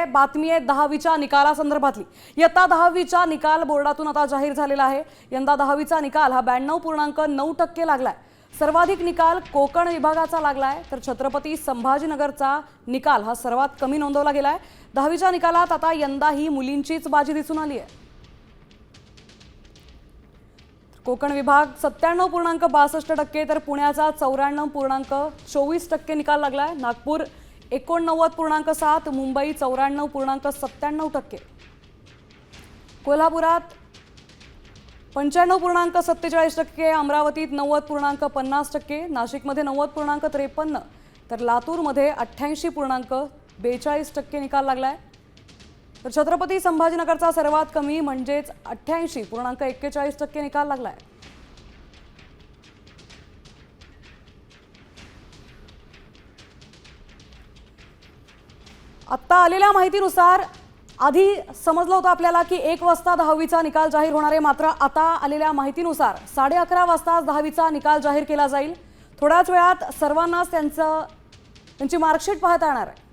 बातमी आहे 10वीच्या निकालासंदर्भातली। इयत्ता 10वीचा निकाल बोर्डातून आता जाहीर झालेला आहे। यंदा 10वीचा निकाल हा 92.9% लागलाय। सर्वाधिक निकाल कोकण विभागाचा लागलाय, तर छत्रपती संभाजीनगरचा निकाल हा सर्वात कमी नोंदवला गेलाय। 10वीच्या निकालात आता यंदाही मुलींचीच बाजी दिसून आली आहे। कोकण विभाग 97.62%, तर पुण्याचा 94.24% निकाल लागलाय। नागपूर 89.7, मुंबई 94.97%, कोल्हापुरात 95.47%, अमरावतीत 90.50%, नाशिकमध्ये 90.53, तर लातूरमध्ये 88.42% निकाल लागलाय। तर छत्रपती संभाजीनगरचा सर्वात कमी म्हणजेच 88.41% निकाल लागलाय। आता आलेल्या माहितीनुसार आधी समजलं होतं आपल्याला की 1 वाजता 10वीचा निकाल जाहीर होणार आहे, मात्र आता आलेल्या माहितीनुसार 11:30 वाजता 10वीचा निकाल जाहीर केला जाईल। थोड्याच वेळात सर्वांनाच त्यांची मार्कशीट पाहता येणार आहे।